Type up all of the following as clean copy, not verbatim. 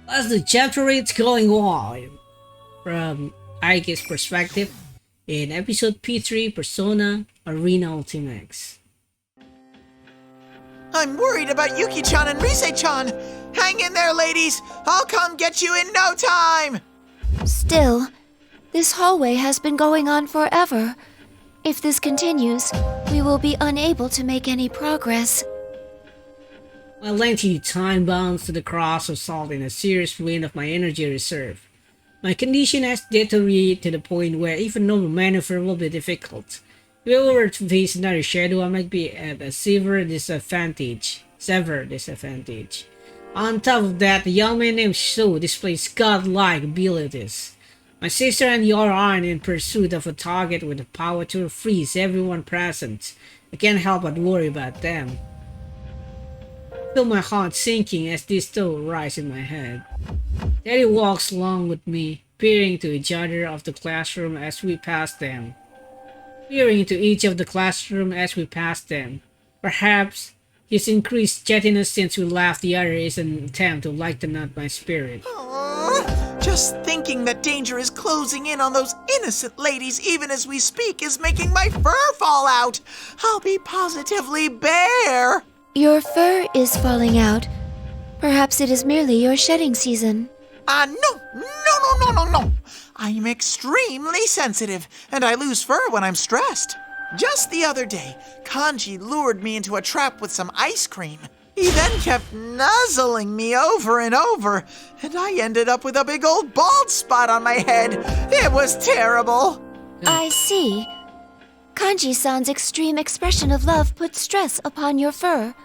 As the chapter 8 going on, from Ike's perspective, in episode P3 Persona Arena Ultimax. I'm worried about Yuki-chan and Rise-chan. Hang in there, ladies. I'll come get you in no time. Still, this hallway has been going on forever. If this continues, we will be unable to make any progress. My lengthy time bounds to the cross of salt in a serious drain of my energy reserve. My condition has deteriorated to the point where even normal maneuver will be difficult. If I were to face another shadow, I might be at a severe disadvantage. On top of that, the young man named Sho displays godlike abilities. My sister and Yor aren't in pursuit of a target with the power to freeze everyone present. I can't help but worry about them. I feel my heart sinking as these thoughts rise in my head. Daddy walks along with me, peering to each other of the classroom as we pass them. Perhaps his increased jettiness since we left the other is an attempt to lighten up my spirit. Aww, just thinking that danger is closing in on those innocent ladies even as we speak is making my fur fall out. I'll be positively bare. Your fur is falling out. Perhaps it is merely your shedding season. No. I'm extremely sensitive, and I lose fur when I'm stressed. Just the other day, Kanji lured me into a trap with some ice cream. He then kept nuzzling me over and over, and I ended up with a big old bald spot on my head. It was terrible. I see. Kanji-san's extreme expression of love puts stress upon your fur.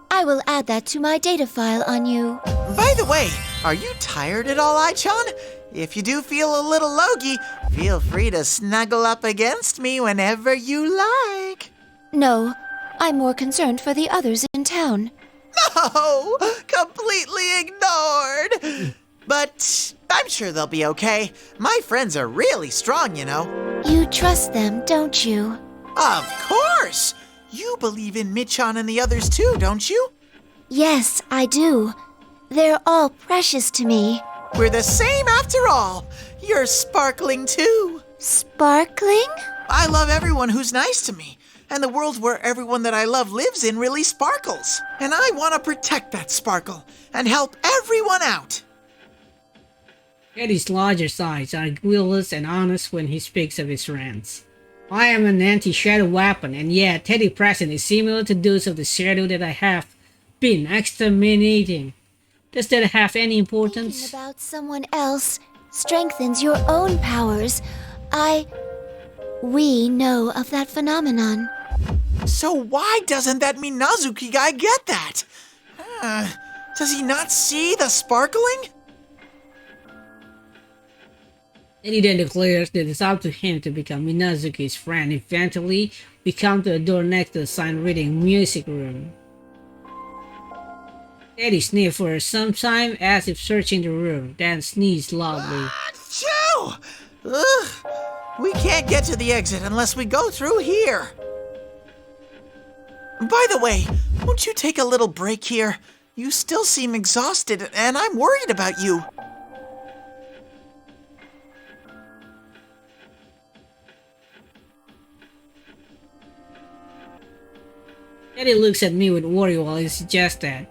I will add that to my data file on you. By the way, are you tired at all, Ai-chan? If you do feel a little logy, feel free to snuggle up against me whenever you like. No, I'm more concerned for the others in town. No, completely ignored. But I'm sure they'll be okay. My friends are really strong, you know. You trust them, don't you? Of course! You believe in Michan and the others too, don't you? Yes, I do. They're all precious to me. We're the same after all. You're sparkling too. Sparkling? I love everyone who's nice to me. And the world where everyone that I love lives in really sparkles. And I want to protect that sparkle and help everyone out. Eddie's larger sides are guileless and honest when he speaks of his rants. I am an anti-shadow weapon, and yet Teddy present is similar to those of the shadow that I have been exterminating. Does that have any importance? Thinking about someone else strengthens your own powers. We know of that phenomenon. So why doesn't that Minazuki guy get that? Does he not see the sparkling? Eddie then declares that it's up to him to become Minazuki's friend. Eventually, we come to a door next to the sign reading music room. Eddie sniffed for some time as if searching the room, then sneezed loudly. Achoo! Ugh! We can't get to the exit unless we go through here. By the way, won't you take a little break here? You still seem exhausted, and I'm worried about you. Eddie looks at me with worry while he suggests that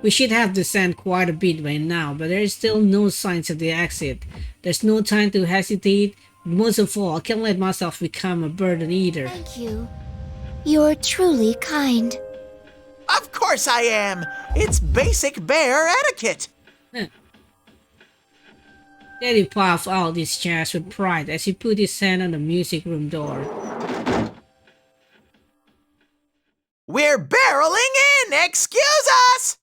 we should have descended quite a bit by now, but there is still no signs of the exit. There's no time to hesitate. Most of all, I can't let myself become a burden either. Thank you. You're truly kind. Of course I am! It's basic bear etiquette! Eddie puffed out his chest with pride as he put his hand on the music room door. We're barreling in! Excuse us!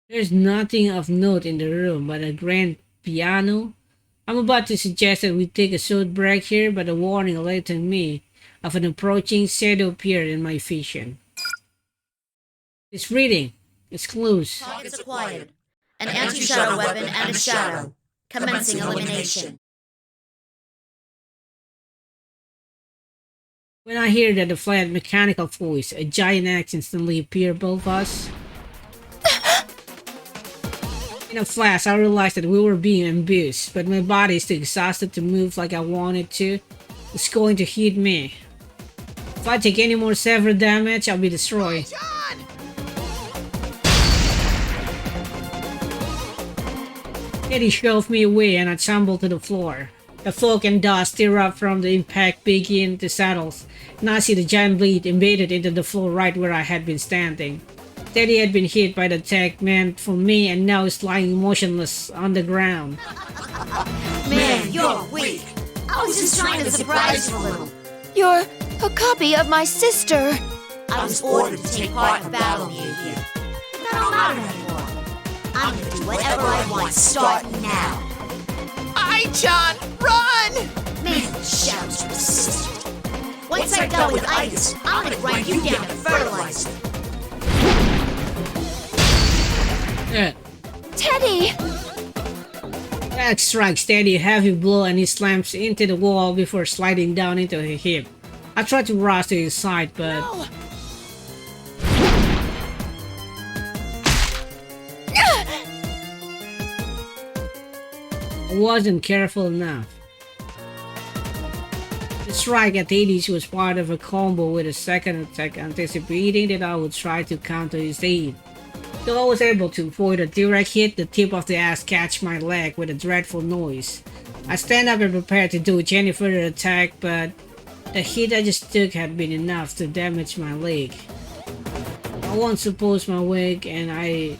There's nothing of note in the room but a grand piano. I'm about to suggest that we take a short break here, but a warning alerted me of an approaching shadow appeared in my vision. It's reading. It's close. Targets acquired. An anti-shadow weapon and a shadow. Commencing elimination. When I hear that the flat mechanical voice, a giant axe instantly appeared above us. In a flash, I realized that we were being ambushed, but my body is too exhausted to move like I wanted to. It's going to hit me. If I take any more severe damage, I'll be destroyed. John! Teddy shoved me away and I tumbled to the floor. The fog and dust stir up from the impact begin to settle, and I see the giant blade embedded into the floor right where I had been standing. Teddy had been hit by the attack meant for me and now is lying motionless on the ground. Man, you're weak. I was just trying to surprise you a little. You're a copy of my sister. I was ordered to take part in a battle near you. But that don't matter anymore. I'm gonna do whatever I want starting now. Aye, John! Run! Man, Shadow's persistent. Once I'm done with ice, I'm gonna grind you down to fertilizer. Teddy! That strikes Teddy a heavy blow and he slams into the wall before sliding down into a heap. I tried to rush to his side, but No. I wasn't careful enough. The strike at Hades was part of a combo with a second attack, anticipating that I would try to counter his aid. Though I was able to avoid a direct hit, the tip of the axe catch my leg with a dreadful noise. I stand up and prepare to dodge any further attack, but the hit I just took had been enough to damage my leg. I won't suppose my wig and I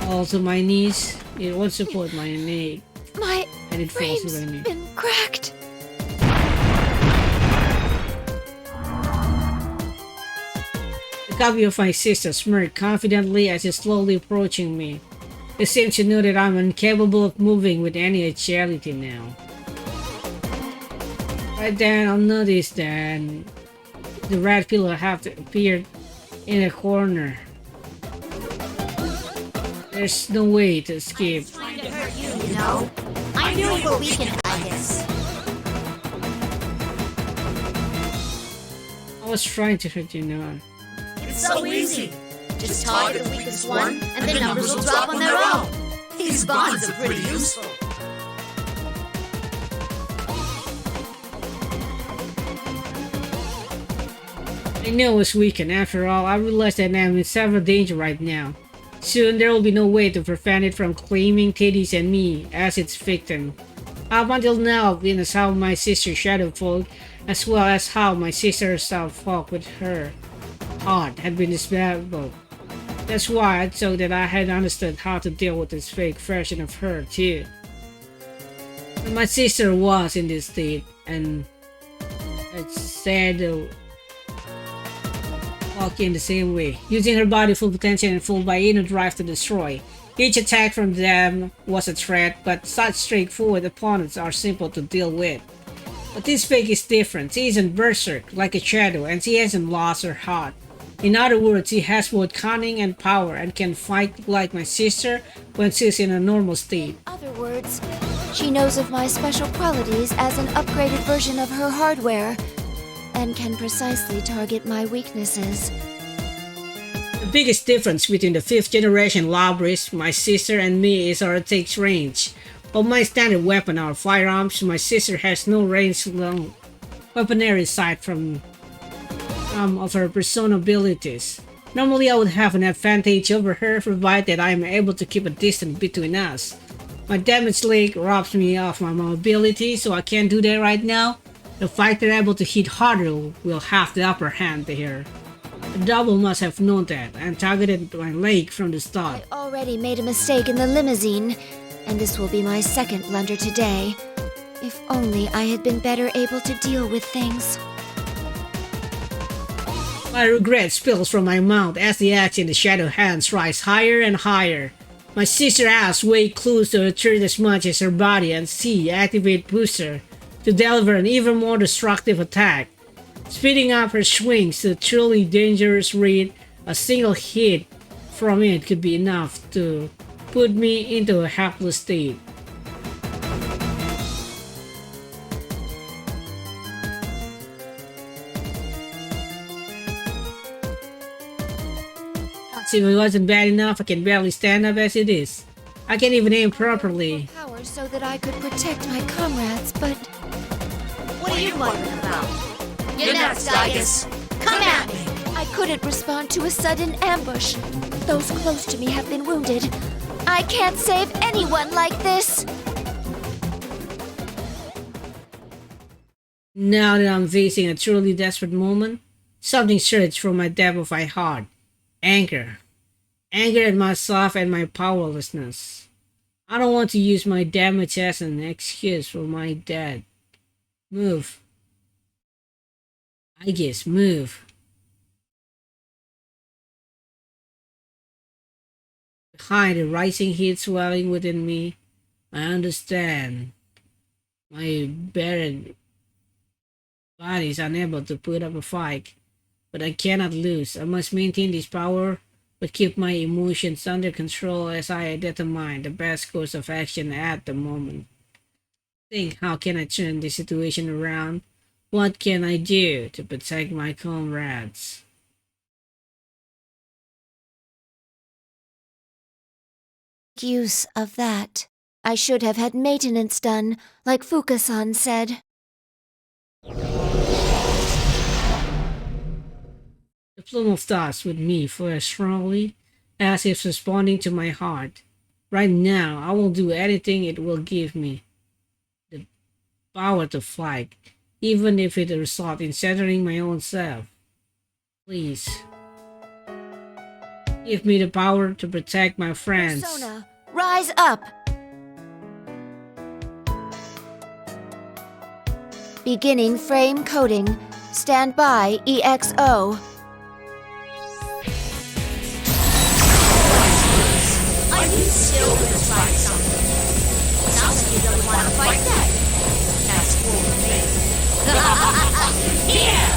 also my knees. It won't support my neck. My And it falls frame's to my knee. been cracked. The copy of my sister smirked confidently as he's slowly approaching me. He seems to know that I'm incapable of moving with any agility now. Right then, I'll notice that the red pillar have appeared in a corner. There's no way to escape. Trying to hurt you, you know? I knew you were weakened by this. I was trying to hurt you now. It's so easy. Just target the weakest one, and the numbers will drop on their own. These bonds are pretty useful. I know I was weak, and after all, I realized that I'm in severe danger right now. Soon there will be no way to prevent it from claiming Teddy's and me as its victim. Up until now, I've witnessed how my sister Shadow fought, as well as how my sister herself fought with her heart had been dismantled. That's why I thought that I had understood how to deal with this fake version of her too. But my sister was in this state, and it's sad though. Walking the same way, using her body full potential and full by inner drive to destroy. Each attack from them was a threat, but such straightforward opponents are simple to deal with. But this fake is different. She isn't berserk like a shadow, and she hasn't lost her heart. In other words, she has both cunning and power and can fight like my sister when she's in a normal state. In other words, she knows of my special qualities as an upgraded version of her hardware, and can precisely target my weaknesses. The biggest difference between the 5th generation Labris, my sister, and me is our attack range. Of my standard weapon, our firearms, my sister has no range long weaponry aside from of her persona abilities. Normally I would have an advantage over her provided I am able to keep a distance between us. My damaged leg robs me of my mobility, so I can't do that right now. The fighter able to hit harder will have the upper hand here. The double must have known that and targeted my leg from the start. I already made a mistake in the limousine, and this will be my second blunder today. If only I had been better able to deal with things. My regret spills from my mouth as the axe in the shadow hands rise higher and higher. My sister asks way close to her turret as much as her body and C activate booster to deliver an even more destructive attack. Speeding up her swings to a truly dangerous rate, a single hit from it could be enough to put me into a helpless state. If it wasn't bad enough, I can barely stand up as it is. I can't even aim properly. Power so that I could protect my comrades, but What are you wondering about? You're next, Digus. Come at me. I couldn't respond to a sudden ambush. Those close to me have been wounded. I can't save anyone like this. Now that I'm facing a truly desperate moment, something surged from my depth of my heart. Anger. Anger at myself and my powerlessness. I don't want to use my damage as an excuse for my death. Move. I guess move. Behind the rising heat swelling within me, I understand. My barren body is unable to put up a fight, but I cannot lose. I must maintain this power, but keep my emotions under control as I determine the best course of action at the moment. Think, how can I turn this situation around? What can I do to protect my comrades? Use of that. I should have had maintenance done, like Fuka-san said. The plume of dust with me flares strongly, as if responding to my heart. Right now, I will do anything it will give me. The power to fight, even if it results in shattering my own self. Please. Give me the power to protect my friends. Persona, rise up! Beginning frame coding. Stand by, EXO. Are you still gonna try something? Sounds like you don't want to fight that. That's cool with me. Here!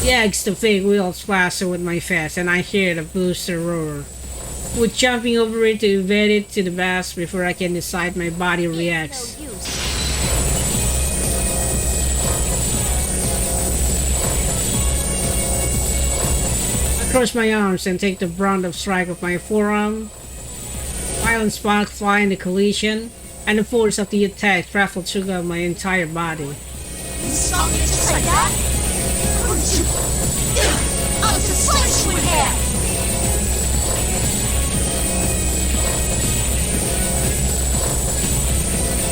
Yags the fake wheels faster with my fist, and I hear the booster roar. With jumping over it to evade it to the best before I can decide, my body reacts. No use. I cross my arms and take the brunt of strike of my forearm. Violent sparks fly in the collision, and the force of the attack travels throughout my entire body. You saw me just like that? Wouldn't you? I'll just slice you in half!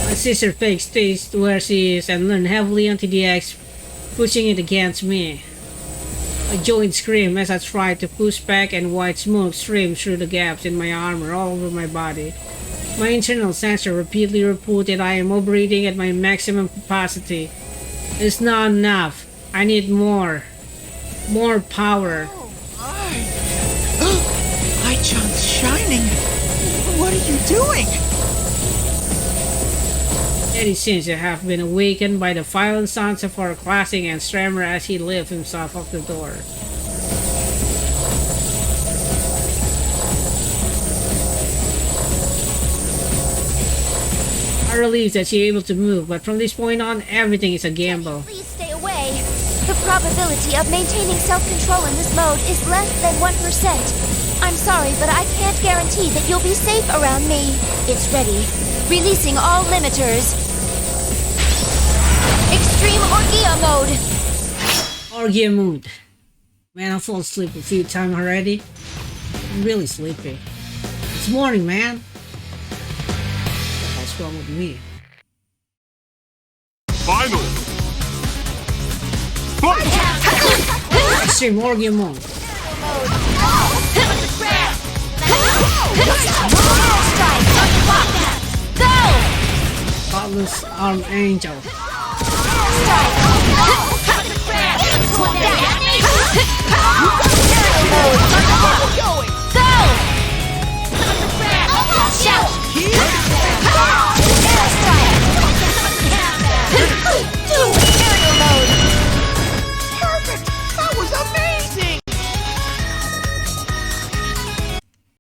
My sister fake stays where she is and leaned heavily onto the axe, pushing it against me. A joint scream as I tried to push back, and white smoke streamed through the gaps in my armor all over my body. My internal sensor repeatedly reported I am operating at my maximum capacity. It's not enough. I need more. More power. Ai-chan's shining. What are you doing? Eddie seems to have been awakened by the violent sounds of our clashing and stammer as he lifted himself off the door. I'm relieved that she's able to move, but from this point on, everything is a gamble. Please stay away. The probability of maintaining self-control in this mode is less than 1%. I'm sorry, but I can't guarantee that you'll be safe around me. It's ready. Releasing all limiters. Extreme Orgia mode. Orgia mode. Man, I fall asleep a few times already. I'm really sleepy. It's morning, man. What's wrong with me? Final! Fight! Extreme Orgia mode. Atlus Archangel.